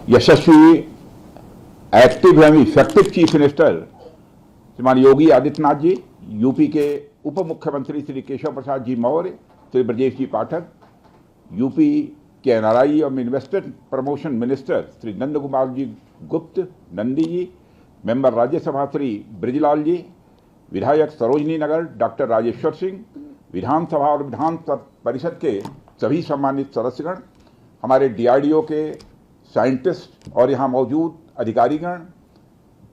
यशस्वी, active एवं effective chief minister श्रीमान Yogi Adityanath ji, UP के उप मुख्यमंत्री श्री केशव प्रसाद जी मौर्य, श्री ब्रजेश जी पाठक, यूपी के एनआरआई और investment promotion minister Shri Nand Kumar ji गुप्त नंदी जी, मेंबर राज्यसभा श्री ब्रिजलाल जी, विधायक सरोजनी नगर डॉक्टर राजेश्वर सिंह, विधानसभा और विधान परिषद के सभी सम्मानित सदस्यगण, हमारे डीआरडीओ के साइंटिस्ट और यहाँ मौजूद अधिकारीगण,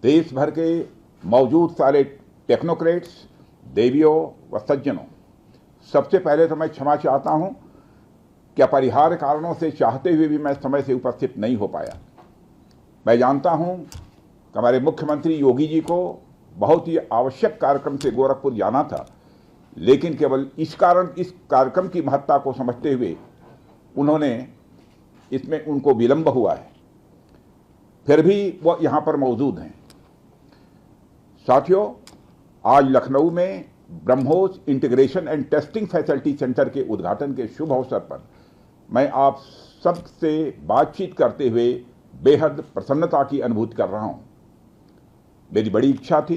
देश भर के मौजूद सारे टेक्नोक्रेट्स, देवियों व सज्जनों, सबसे पहले तो मैं क्षमा चाहता हूँ कि अपरिहार्य कारणों से चाहते हुए भी मैं समय से उपस्थित नहीं हो पाया। मैं जानता हूँ कि हमारे मुख्यमंत्री योगी जी को बहुत ही आवश्यक कार्यक्रम से गोरखपुर जाना था, लेकिन केवल इस कार्यक्रम की महत्ता को समझते हुए इसमें उनको विलंब हुआ है, फिर भी वो यहाँ पर मौजूद हैं। साथियों, आज लखनऊ में BrahMos integration and testing facility centre के उद्घाटन के शुभ अवसर पर मैं आप सबसे बातचीत करते हुए बेहद प्रसन्नता की अनुभूति कर रहा हूँ। मेरी बड़ी इच्छा थी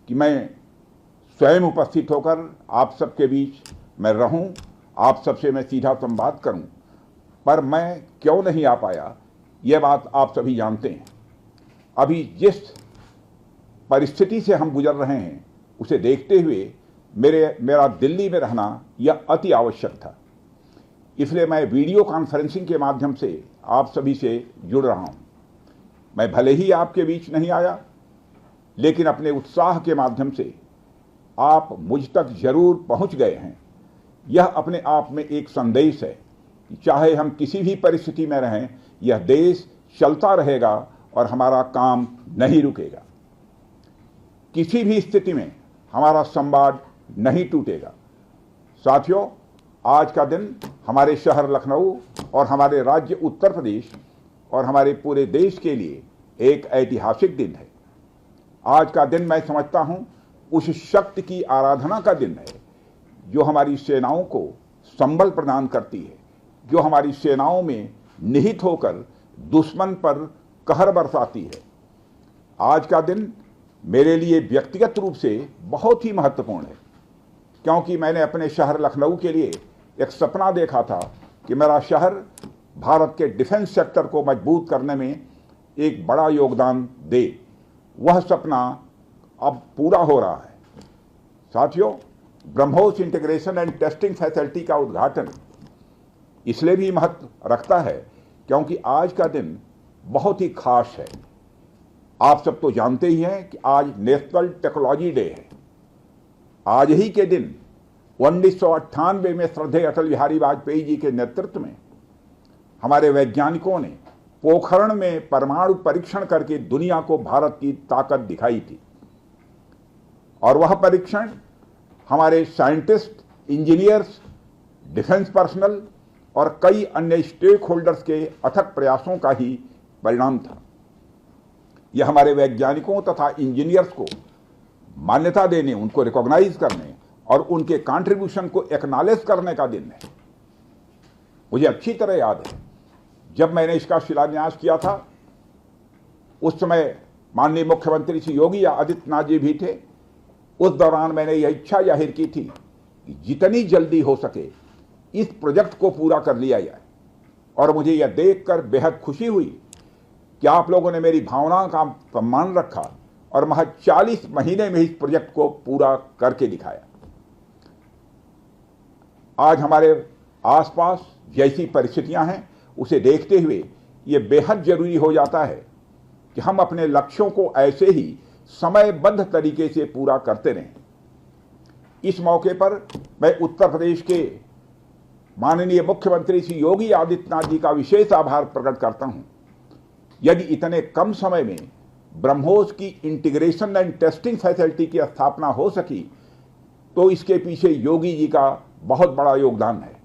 कि मैं स्वयं उपस्थित होकर आप सबके बीच मैं रहूं, आप सबसे मैं सीधा संवाद करूं, पर मैं क्यों नहीं आ पाया यह बात आप सभी जानते हैं। अभी जिस परिस्थिति से हम गुजर रहे हैं उसे देखते हुए मेरा दिल्ली में रहना यह अति आवश्यक था, इसलिए मैं वीडियो कॉन्फ्रेंसिंग के माध्यम से आप सभी से जुड़ रहा हूं। मैं भले ही आपके बीच नहीं आया, लेकिन अपने उत्साह के माध्यम से आप मुझ तक जरूर पहुंच गए हैं। यह अपने आप में एक संदेश है कि चाहे हम किसी भी परिस्थिति में रहें, यह देश चलता रहेगा और हमारा काम नहीं रुकेगा। किसी भी स्थिति में हमारा संवाद नहीं टूटेगा। साथियों, आज का दिन हमारे शहर लखनऊ और हमारे राज्य उत्तर प्रदेश और हमारे पूरे देश के लिए एक ऐतिहासिक दिन है। आज का दिन मैं समझता हूं उस शक्ति की आराधना का दिन है जो हमारी सेनाओं को संबल प्रदान करती है, जो हमारी सेनाओं में निहित होकर दुश्मन पर कहर बरसाती है। आज का दिन मेरे लिए व्यक्तिगत रूप से बहुत ही महत्वपूर्ण है, क्योंकि मैंने अपने शहर लखनऊ के लिए एक सपना देखा था कि मेरा शहर भारत के डिफेंस सेक्टर को मजबूत करने में एक बड़ा योगदान दे। वह सपना अब पूरा हो रहा है। साथियों, BrahMos integration and testing facility का उद्घाटन इसलिए भी महत्व रखता है क्योंकि आज का दिन बहुत ही खास है। आप सब तो जानते ही हैं कि आज नेशनल टेक्नोलॉजी डे है। आज ही के दिन 1998 में श्रद्धेय अटल बिहारी वाजपेयी जी के नेतृत्व में हमारे वैज्ञानिकों ने पोखरण में परमाणु परीक्षण करके दुनिया को भारत की ताकत दिखाई थी, और वह परीक्षण हमारे साइंटिस्ट, इंजीनियर्स, डिफेंस पर्सनल और कई अन्य स्टेक होल्डर्स के अथक प्रयासों का ही परिणाम था। यह हमारे वैज्ञानिकों तथा इंजीनियर्स को मान्यता देने, उनको रिकॉग्नाइज करने और उनके कंट्रीब्यूशन को एक्नॉलेज करने का दिन है। मुझे अच्छी तरह याद है जब मैंने इसका शिलान्यास किया था, उस समय माननीय मुख्यमंत्री श्री योगी आदित्यनाथ जी भी थे। उस दौरान मैंने यह इच्छा जाहिर की थी कि जितनी जल्दी हो सके इस प्रोजेक्ट को पूरा कर लिया जाए, और मुझे यह देखकर बेहद खुशी हुई कि आप लोगों ने मेरी भावना का सम्मान रखा और महज 40 महीने में इस प्रोजेक्ट को पूरा करके दिखाया। आज हमारे आसपास जैसी परिस्थितियां हैं उसे देखते हुए ये बेहद जरूरी हो जाता है कि हम अपने लक्ष्यों को ऐसे ही समयबद्ध तरीके से पूरा करते रहें। इस मौके पर मैं उत्तर प्रदेश के माननीय मुख्यमंत्री श्री योगी आदित्यनाथ जी का विशेष आभार प्रकट करता हूं। यदि इतने कम समय में ब्रह्मोस की इंटीग्रेशन एंड टेस्टिंग फैसिलिटी की स्थापना हो सकी तो इसके पीछे योगी जी का बहुत बड़ा योगदान है।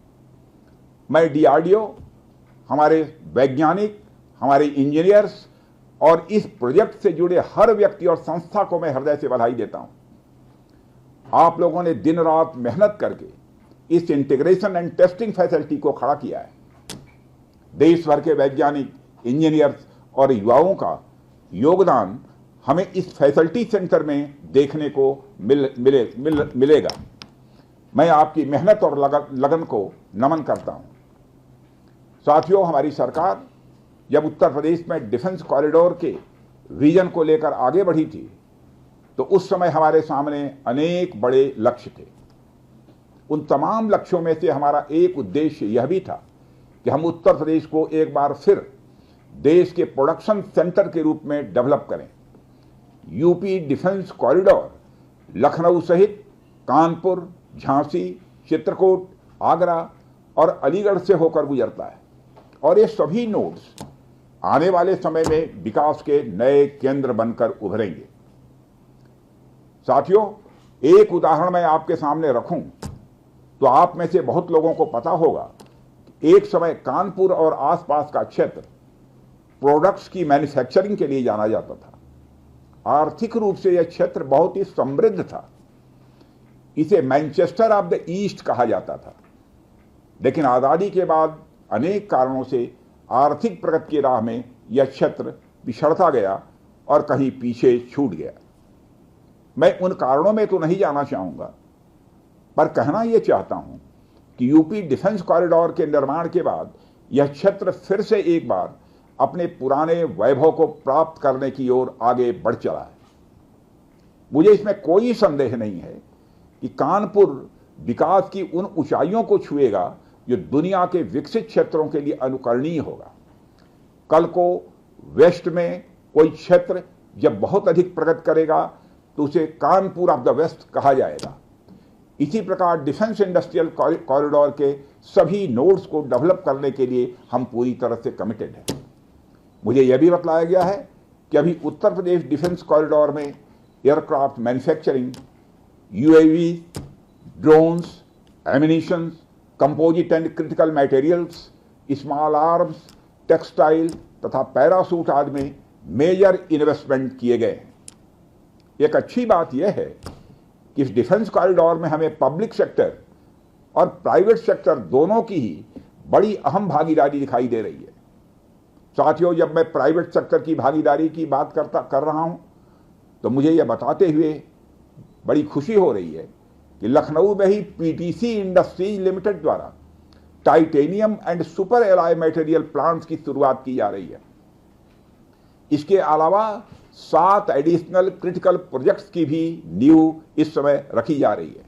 मैं डीआरडीओ, हमारे वैज्ञानिक, हमारे इंजीनियर्स और इस प्रोजेक्ट से जुड़े हर व्यक्ति और संस्था को मैं हृदय से बधाई देता हूं। आप लोगों ने दिन रात मेहनत करके इस इंटीग्रेशन एंड टेस्टिंग फैसिलिटी को खड़ा किया है। देश भर के वैज्ञानिक, इंजीनियर्स और युवाओं का योगदान हमें इस फैसिलिटी सेंटर में देखने को मिलेगा। मैं आपकी मेहनत और लगन को नमन करता हूं। साथियों, हमारी सरकार जब उत्तर प्रदेश में डिफेंस कॉरिडोर के विजन को लेकर आगे बढ़ी थी तो उस समय हमारे सामने अनेक बड़े लक्ष्य थे। उन तमाम लक्ष्यों में से हमारा एक उद्देश्य यह भी था कि हम उत्तर प्रदेश को एक बार फिर देश के प्रोडक्शन सेंटर के रूप में डेवलप करें। यूपी डिफेंस कॉरिडोर लखनऊ सहित कानपुर, झांसी, चित्रकूट, आगरा और अलीगढ़ से होकर गुजरता है और ये सभी नोड्स आने वाले समय में विकास के नए केंद्र बनकर उभरेंगे। साथियों, एक उदाहरण मैं आपके सामने रखूं तो आप में से बहुत लोगों को पता होगा एक समय कानपुर और आसपास का क्षेत्र प्रोडक्ट्स की मैन्युफैक्चरिंग के लिए जाना जाता था। आर्थिक रूप से यह क्षेत्र बहुत ही समृद्ध था। इसे मैनचेस्टर ऑफ द ईस्ट कहा जाता था। लेकिन आजादी के बाद अनेक कारणों से आर्थिक प्रगति की राह में यह क्षेत्र पिछड़ता गया और कहीं पीछे छूट गया। मैं उन कारणों में तो नहीं जाना चाहूंगा, पर कहना यह चाहता हूं कि यूपी डिफेंस कॉरिडोर के निर्माण के बाद यह क्षेत्र फिर से एक बार अपने पुराने वैभव को प्राप्त करने की ओर आगे बढ़ चला है। मुझे इसमें कोई संदेह नहीं है कि कानपुर विकास की उन ऊंचाइयों को छुएगा जो दुनिया के विकसित क्षेत्रों के लिए अनुकरणीय होगा। कल को वेस्ट में कोई क्षेत्र जब बहुत अधिक प्रगति करेगा तो उसे कानपुर ऑफ द वेस्ट कहा जाएगा। इसी प्रकार डिफेंस इंडस्ट्रियल कॉरिडोर के सभी नोड्स को डेवलप करने के लिए हम पूरी तरह से कमिटेड हैं। मुझे यह भी बतलाया गया है कि अभी उत्तर प्रदेश डिफेंस कॉरिडोर में aircraft manufacturing, UAV, drones, ammunitions, composite and critical materials, small arms, textile तथा पैरासूट आदि में मेजर इन्वेस्टमेंट किए गए हैं। एक अच्छी बात यह है कि इस डिफेंस कॉरिडोर में हमें पब्लिक सेक्टर और प्राइवेट सेक्टर दोनों की ही बड़ी अहम भागीदारी दिखाई दे रही है। साथियों, जब मैं प्राइवेट सेक्टर की भागीदारी की बात कर रहा हूं तो मुझे यह बताते हुए बड़ी खुशी हो रही है कि लखनऊ में ही पीटीसी इंडस्ट्रीज लिमिटेड द्वारा titanium and super alloy material plants की शुरुआत की जा रही है। इसके अलावा 7 एडिशनल क्रिटिकल प्रोजेक्ट्स की भी नींव इस समय रखी जा रही है।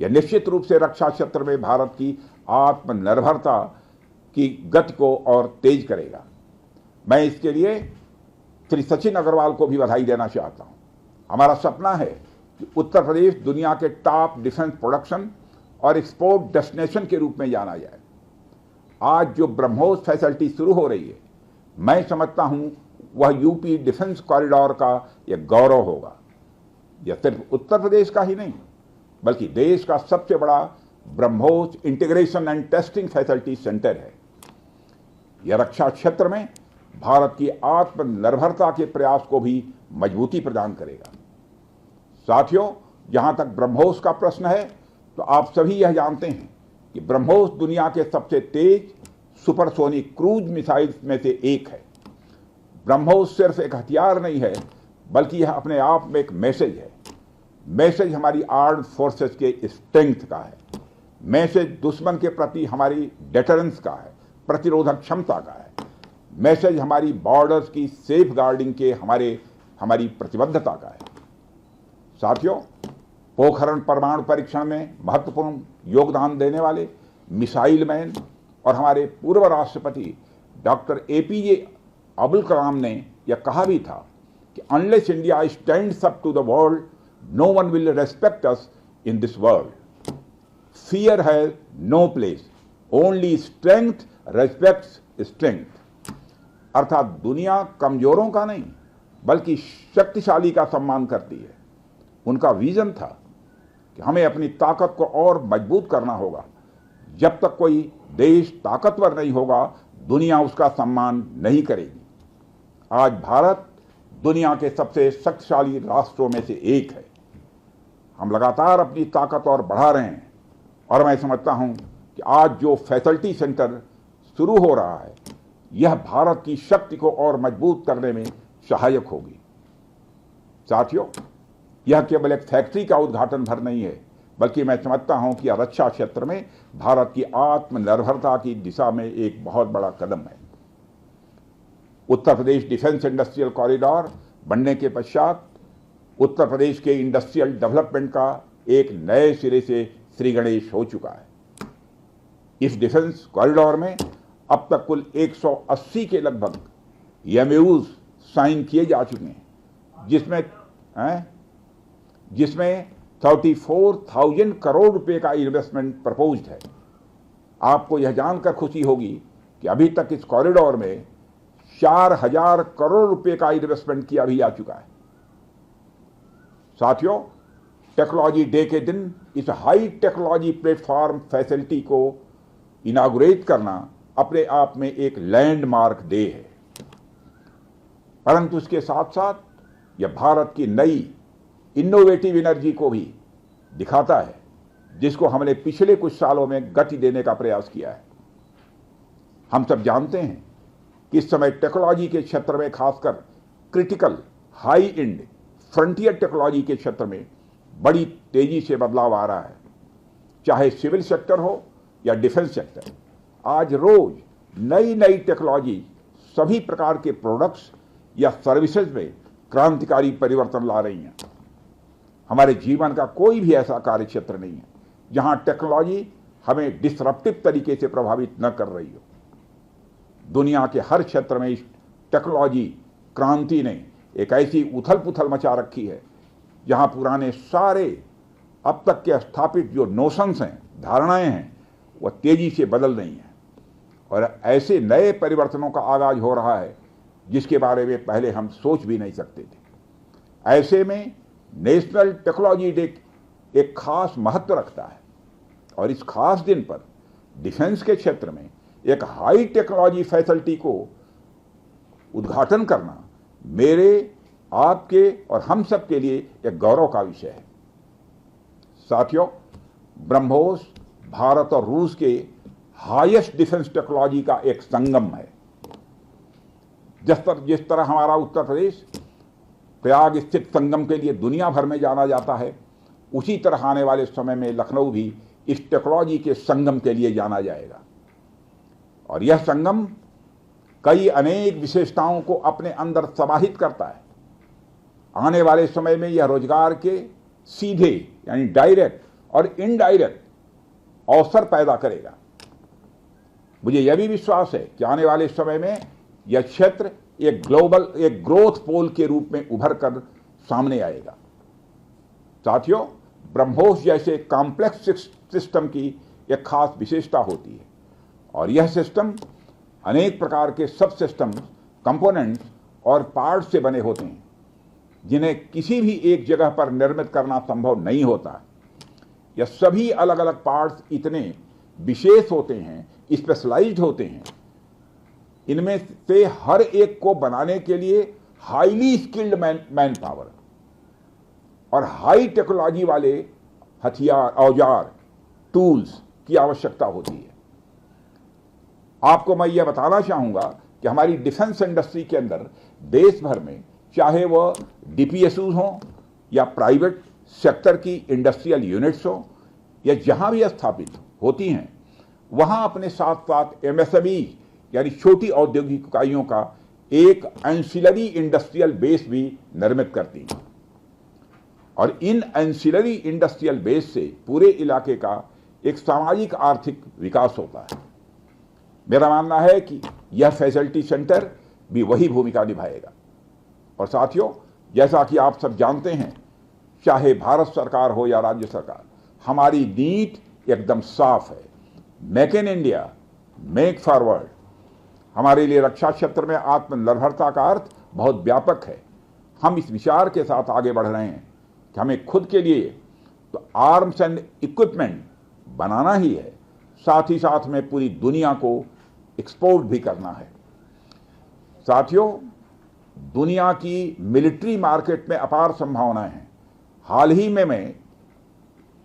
यह निश्चित रूप से रक्षा क्षेत्र में भारत की आत्मनिर्भरता की गति को और तेज करेगा। मैं इसके लिए श्री सचिन अग्रवाल को भी बधाई देना चाहता हूं। हमारा सपना है कि उत्तर प्रदेश दुनिया के टॉप डिफेंस प्रोडक्शन और एक्सपोर्ट डेस्टिनेशन के रूप में जाना जाए। आज जो ब्रह्मोस फैसिलिटी शुरू हो रही है, मैं समझता हूं वह यूपी डिफेंस कॉरिडोर का यह गौरव होगा। यह सिर्फ उत्तर प्रदेश का ही नहीं बल्कि देश का सबसे बड़ा BrahMos integration and testing facility centre है। यह रक्षा क्षेत्र में भारत की आत्मनिर्भरता के प्रयास को भी मजबूती प्रदान करेगा। साथियों, जहां तक ब्रह्मोस का प्रश्न है तो आप सभी यह जानते हैं कि ब्रह्मोस दुनिया के सबसे तेज सुपरसोनिक क्रूज मिसाइल्स में से एक है। ब्रह्मोस सिर्फ एक हथियार नहीं है बल्कि यह अपने आप में एक मैसेज है। मैसेज हमारी आर्म्ड फोर्सेस के स्ट्रेंथ का है। मैसेज दुश्मन के प्रति हमारी डेटरेंस का है, प्रतिरोधक क्षमता का है। मैसेज हमारी बॉर्डर्स की सेफ गार्डिंग के हमारी प्रतिबद्धता का है। साथियों, पोखरण परमाणु परीक्षण में महत्वपूर्ण योगदान देने वाले मिसाइल मैन और हमारे पूर्व राष्ट्रपति डॉक्टर एपीजे अब्दुल कलाम ने यह कहा भी था कि unless India stands up to the world, no one will respect us in this world. Fear has no place, only strength respects strength. अर्थात दुनिया कमजोरों का नहीं बल्कि शक्तिशाली का सम्मान करती है। उनका विजन था कि हमें अपनी ताकत को और मजबूत करना होगा। जब तक कोई देश ताकतवर नहीं होगा, दुनिया उसका सम्मान नहीं करेगी। आज भारत दुनिया के सबसे शक्तिशाली राष्ट्रों में से एक है। हम लगातार अपनी ताकत और बढ़ा रहे हैं और मैं समझता हूं कि आज जो फैसिलिटी सेंटर शुरू हो रहा है, यह भारत की शक्ति को और मजबूत करने में सहायक होगी। साथियों, यह केवल एक फैक्ट्री का उद्घाटन भर नहीं है, बल्कि मैं समझता हूं कि यह रक्षा क्षेत्र में भारत की आत्मनिर्भरता की दिशा में एक बहुत बड़ा कदम है। उत्तर प्रदेश डिफेंस इंडस्ट्रियल कॉरिडोर बनने के पश्चात उत्तर प्रदेश के इंडस्ट्रियल डेवलपमेंट का एक नए सिरे से श्रीगणेश हो चुका है। इस डिफेंस कॉरिडोर में अब तक कुल 180 के लगभग एमओयूज साइन किए जा चुके हैं, जिसमें 34,000 करोड़ रुपए का इन्वेस्टमेंट प्रपोज्ड है। आपको यह जानकर खुशी होगी कि अभी तक इस कॉरिडोर में 4,000 करोड़ रुपए का इन्वेस्टमेंट किया भी जा चुका है। साथियों, टेक्नोलॉजी डे के दिन इस हाई टेक्नोलॉजी प्लेटफॉर्म फैसिलिटी को इनागुरेट करना अपने आप में एक लैंडमार्क डे है, परंतु इसके साथ साथ यह भारत की नई इनोवेटिव एनर्जी को भी दिखाता है, जिसको हमने पिछले कुछ सालों में गति देने का प्रयास किया है। हम सब जानते हैं कि इस समय टेक्नोलॉजी के क्षेत्र में, खासकर critical high and frontier technology के क्षेत्र में बड़ी तेजी से बदलाव आ रहा है। चाहे सिविल सेक्टर हो या डिफेंस सेक्टर, आज रोज नई नई टेक्नोलॉजी सभी प्रकार के प्रोडक्ट्स या सर्विसेज में क्रांतिकारी परिवर्तन ला रही हैं। हमारे जीवन का कोई भी ऐसा कार्य क्षेत्र नहीं है जहां टेक्नोलॉजी हमें डिसरप्टिव तरीके से प्रभावित न कर रही हो। दुनिया के हर क्षेत्र में इस टेक्नोलॉजी क्रांति ने एक ऐसी उथल पुथल मचा रखी है जहां पुराने सारे अब तक के स्थापित जो नोशंस हैं, धारणाएं हैं, वह तेजी से बदल रही हैं और ऐसे नए परिवर्तनों का आगाज हो रहा है जिसके बारे में पहले हम सोच भी नहीं सकते थे। ऐसे में नेशनल टेक्नोलॉजी डे एक खास महत्व रखता है और इस खास दिन पर डिफेंस के क्षेत्र में एक हाई टेक्नोलॉजी फैसिलिटी को उद्घाटन करना मेरे, आपके और हम सब के लिए एक गौरव का विषय है। साथियों, ब्रह्मोस भारत और रूस के हाईएस्ट डिफेंस टेक्नोलॉजी का एक संगम है। जिस तरह हमारा उत्तर प्रदेश प्रयाग स्थित संगम के लिए दुनिया भर में जाना जाता है, उसी तरह आने वाले समय में लखनऊ भी इस टेक्नोलॉजी के संगम के लिए जाना जाएगा और यह संगम कई अनेक विशेषताओं को अपने अंदर समाहित करता है। आने वाले समय में यह रोजगार के सीधे यानी डायरेक्ट और इनडायरेक्ट अवसर पैदा करेगा। मुझे यह भी विश्वास है कि आने वाले समय में यह क्षेत्र एक ग्रोथ पोल के रूप में उभर कर सामने आएगा। साथियों, ब्रह्मोस जैसे कॉम्प्लेक्स सिस्टम की एक खास विशेषता होती है और यह सिस्टम अनेक प्रकार के सब सिस्टम, कंपोनेंट्स और पार्ट्स से बने होते हैं जिन्हें किसी भी एक जगह पर निर्मित करना संभव नहीं होता। यह सभी अलग अलग पार्ट्स इतने विशेष होते हैं, स्पेशलाइज्ड होते हैं, इनमें से हर एक को बनाने के लिए हाईली स्किल्ड मैन पावर और हाई टेक्नोलॉजी वाले हथियार, औजार, टूल्स की आवश्यकता होती है। आपको मैं यह बताना चाहूंगा कि हमारी डिफेंस इंडस्ट्री के अंदर देश भर में, चाहे वह डीपीएसयू हो या प्राइवेट सेक्टर की इंडस्ट्रियल यूनिट्स हो या जहां भी स्थापित होती हैं, वहां अपने साथ साथ एमएसएमई यानी छोटी औद्योगिक इकाइयों का एक एंसिलरी इंडस्ट्रियल बेस भी निर्मित करती हैं और इन एंसिलरी इंडस्ट्रियल बेस से पूरे इलाके का एक सामाजिक आर्थिक विकास होता है। मेरा मानना है कि यह फैसिलिटी सेंटर भी वही भूमिका निभाएगा। और साथियों, जैसा कि आप सब जानते हैं, चाहे भारत सरकार हो या राज्य सरकार, हमारी नीति एकदम साफ है। Make in India, make forward. हमारे लिए रक्षा क्षेत्र में आत्मनिर्भरता का अर्थ बहुत व्यापक है। हम इस विचार के साथ आगे बढ़ रहे हैं कि हमें खुद के लिए तो आर्म्स एंड इक्विपमेंट बनाना ही है, साथ ही साथ में पूरी दुनिया को एक्सपोर्ट भी करना है। साथियों, दुनिया की मिलिट्री मार्केट में अपार संभावनाएं हैं। हाल ही में मैं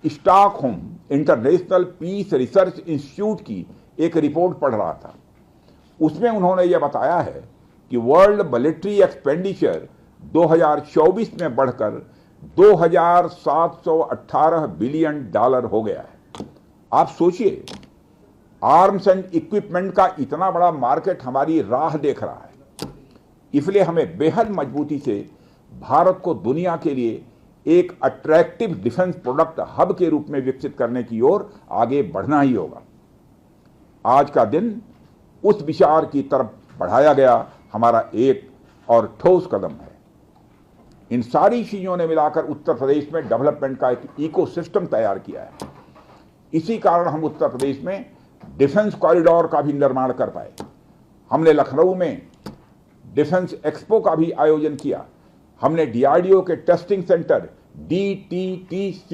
Stockholm International Peace Research Institute की एक रिपोर्ट पढ़ रहा था उसमें उन्होंने यह बताया है कि वर्ल्ड मिलिट्री एक्सपेंडिचर 2024 में बढ़कर $2,718 बिलियन हो गया है। आप सोचिए, आर्म्स एंड इक्विपमेंट का इतना बड़ा मार्केट हमारी राह देख रहा है। इसलिए हमें बेहद मजबूती से भारत को दुनिया के लिए एक अट्रैक्टिव डिफेंस प्रोडक्ट हब के रूप में विकसित करने की ओर आगे बढ़ना ही होगा। आज का दिन उस विचार की तरफ बढ़ाया गया हमारा एक और ठोस कदम है। इन सारी चीजों ने मिलाकर उत्तर प्रदेश में डेवलपमेंट का एक इकोसिस्टम तैयार किया है। इसी कारण हम उत्तर प्रदेश में डिफेंस कॉरिडोर का भी निर्माण कर पाए। हमने लखनऊ में डिफेंस एक्सपो का भी आयोजन किया। हमने डीआरडीओ के टेस्टिंग सेंटर DTTC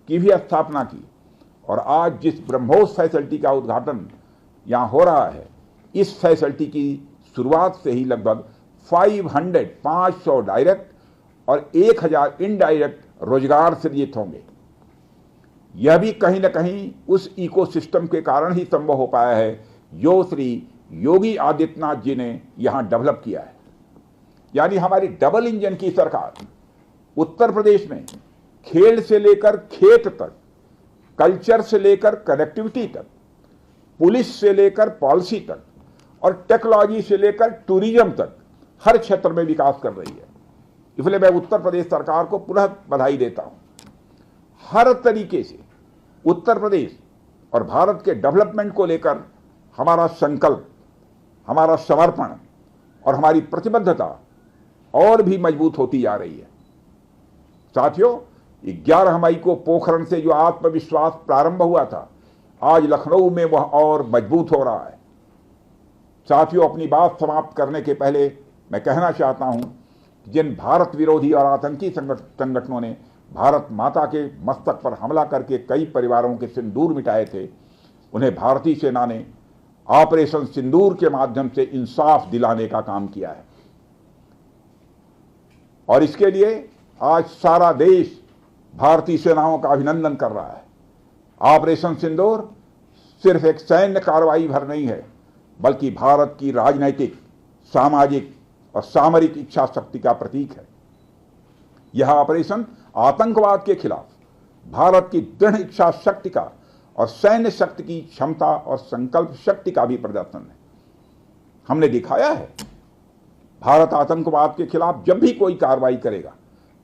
की भी स्थापना की। और आज जिस ब्रह्मोस फैसिलिटी का उद्घाटन यहाँ हो रहा है, इस फैसिलिटी की शुरुआत से ही लगभग 500 डायरेक्ट और 1000 इनडायरेक्ट रोजगार सृजित होंगे। यह भी कहीं न कहीं उस इकोसिस्टम के कारण ही संभव हो पाया है जो श्री योगी आदित्यनाथ जी ने यहां डेवलप किया है। यानी हमारी डबल इंजन की सरकार उत्तर प्रदेश में खेल से लेकर खेत तक, कल्चर से लेकर कनेक्टिविटी तक, पुलिस से लेकर पॉलिसी तक और टेक्नोलॉजी से लेकर टूरिज्म तक हर क्षेत्र में विकास कर रही है। इसलिए मैं उत्तर प्रदेश सरकार को पुनः बधाई देता हूं। हर तरीके से उत्तर प्रदेश और भारत के डेवलपमेंट को लेकर हमारा संकल्प, हमारा समर्पण और हमारी प्रतिबद्धता और भी मजबूत होती जा रही है। साथियों, 11 मई को पोखरण से जो आत्मविश्वास प्रारंभ हुआ था, आज लखनऊ में वह और मजबूत हो रहा है। साथियों, अपनी बात समाप्त करने के पहले मैं कहना चाहता हूं कि जिन भारत विरोधी और आतंकी संगठनों ने भारत माता के मस्तक पर हमला करके कई परिवारों के सिंदूर मिटाए थे, उन्हें भारतीय सेना ने ऑपरेशन सिंदूर के माध्यम से इंसाफ दिलाने का काम किया है। और इसके लिए आज सारा देश भारतीय सेनाओं का अभिनंदन कर रहा है। ऑपरेशन सिंदूर सिर्फ एक सैन्य कार्रवाई भर नहीं है, बल्कि भारत की राजनैतिक, सामाजिक और सामरिक इच्छा शक्ति का प्रतीक है। यह ऑपरेशन आतंकवाद के खिलाफ भारत की दृढ़ इच्छा शक्ति का और सैन्य शक्ति की क्षमता और संकल्प शक्ति का भी प्रदर्शन है। हमने दिखाया है, भारत आतंकवाद के खिलाफ जब भी कोई कार्रवाई करेगा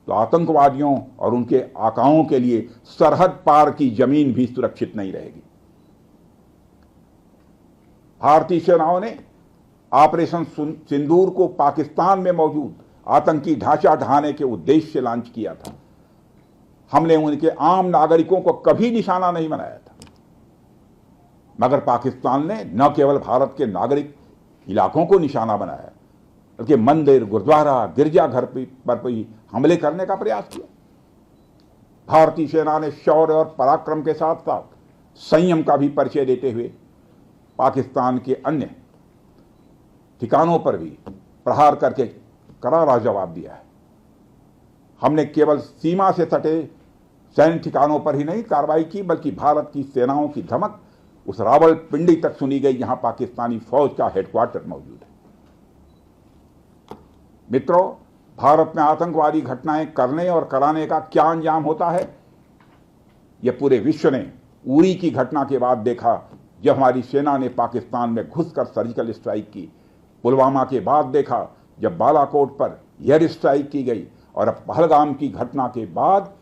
तो आतंकवादियों और उनके आकाओं के लिए सरहद पार की जमीन भी सुरक्षित नहीं रहेगी। भारतीय सेनाओं ने ऑपरेशन सिंदूर को पाकिस्तान में मौजूद आतंकी ढांचा ढहाने के उद्देश्य से लॉन्च किया था। हमने उनके आम नागरिकों को कभी निशाना नहीं बनाया था, मगर पाकिस्तान ने न केवल भारत के नागरिक इलाकों को निशाना बनाया, बल्कि मंदिर, गुरुद्वारा, गिरजाघर पर भी हमले करने का प्रयास किया। भारतीय सेना ने शौर्य और पराक्रम के साथ साथ संयम का भी परिचय देते हुए पाकिस्तान के अन्य ठिकानों पर भी प्रहार करके करारा जवाब दिया है। हमने केवल सीमा से सटे सैन्य ठिकानों पर ही नहीं कार्रवाई की, बल्कि भारत की सेनाओं की धमक उस रावलपिंडी तक सुनी गई जहां पाकिस्तानी फौज का हेडक्वार्टर मौजूद है। मित्रों, भारत में आतंकवादी घटनाएं करने और कराने का क्या अंजाम होता है, यह पूरे विश्व ने उरी की घटना के बाद देखा, जब हमारी सेना ने पाकिस्तान में घुसकर सर्जिकल स्ट्राइक की। पुलवामा के बाद देखा जब बालाकोट पर एयर स्ट्राइक की गई, और अब पहलगाम की घटना के बाद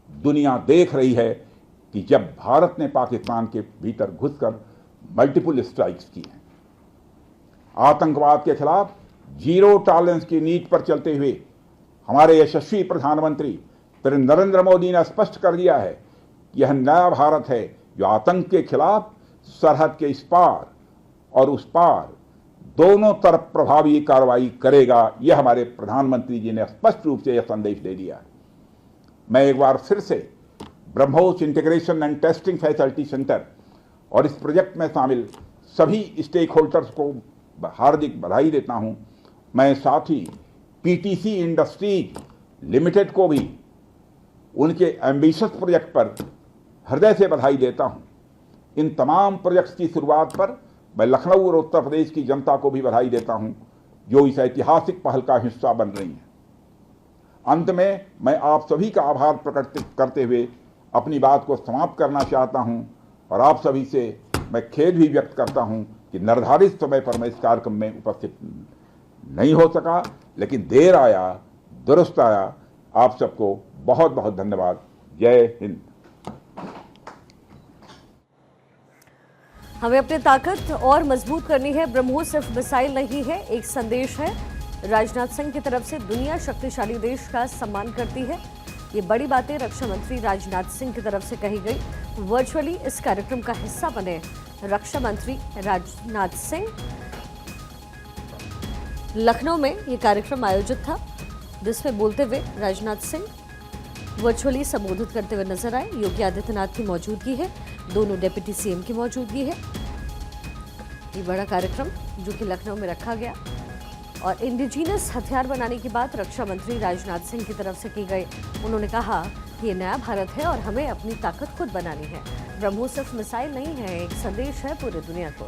दुनिया देख रही है कि जब भारत ने पाकिस्तान के भीतर घुसकर मल्टीपल स्ट्राइक्स की हैं। आतंकवाद के खिलाफ जीरो टॉलरेंस की नीति पर चलते हुए हमारे यशस्वी प्रधानमंत्री श्री नरेंद्र मोदी ने स्पष्ट कर दिया है कि यह नया भारत है जो आतंक के खिलाफ सरहद के इस पार और उस पार दोनों तरफ प्रभावी कार्रवाई करेगा। यह हमारे प्रधानमंत्री जी ने स्पष्ट रूप से यह संदेश दे दिया है। मैं एक बार फिर से BrahMos integration and testing facility centre और इस प्रोजेक्ट में शामिल सभी स्टेक होल्डर्स को हार्दिक बधाई देता हूं। मैं साथ ही पीटीसी इंडस्ट्रीज लिमिटेड को भी उनके एम्बिशियस प्रोजेक्ट पर हृदय से बधाई देता हूं। इन तमाम प्रोजेक्ट्स की शुरुआत पर मैं लखनऊ और उत्तर प्रदेश की जनता को भी बधाई देता हूं जो इस ऐतिहासिक पहल का हिस्सा बन रही हैं। अंत में मैं आप सभी का आभार प्रकट करते हुए अपनी बात को समाप्त करना चाहता हूं और आप सभी से मैं खेद भी व्यक्त करता हूं कि निर्धारित समय पर मैं इस कार्यक्रम में उपस्थित नहीं हो सका, लेकिन देर आया दुरुस्त आया। आप सबको बहुत बहुत धन्यवाद। जय हिंद। हमें अपनी ताकत और मजबूत करनी है। ब्रह्मोस सिर्फ मिसाइल नहीं है, एक संदेश है। राजनाथ सिंह की तरफ से दुनिया शक्तिशाली देश का सम्मान करती है। ये बड़ी बातें रक्षा मंत्री राजनाथ सिंह की तरफ से कही गई। वर्चुअली इस कार्यक्रम का हिस्सा बने रक्षा मंत्री राजनाथ सिंह। लखनऊ में ये कार्यक्रम आयोजित था जिसमें बोलते हुए राजनाथ सिंह वर्चुअली संबोधित करते हुए नजर आए। योगी आदित्यनाथ की मौजूदगी है, दोनों डिप्टी सीएम की मौजूदगी है। ये बड़ा कार्यक्रम जो कि लखनऊ में रखा गया और इंडिजीनियस हथियार बनाने की बात रक्षा मंत्री राजनाथ सिंह की तरफ से की गई। उन्होंने कहा कि ये नया भारत है और हमें अपनी ताकत खुद बनानी है। ब्रह्मोस सिर्फ मिसाइल नहीं है, एक संदेश है पूरी दुनिया को।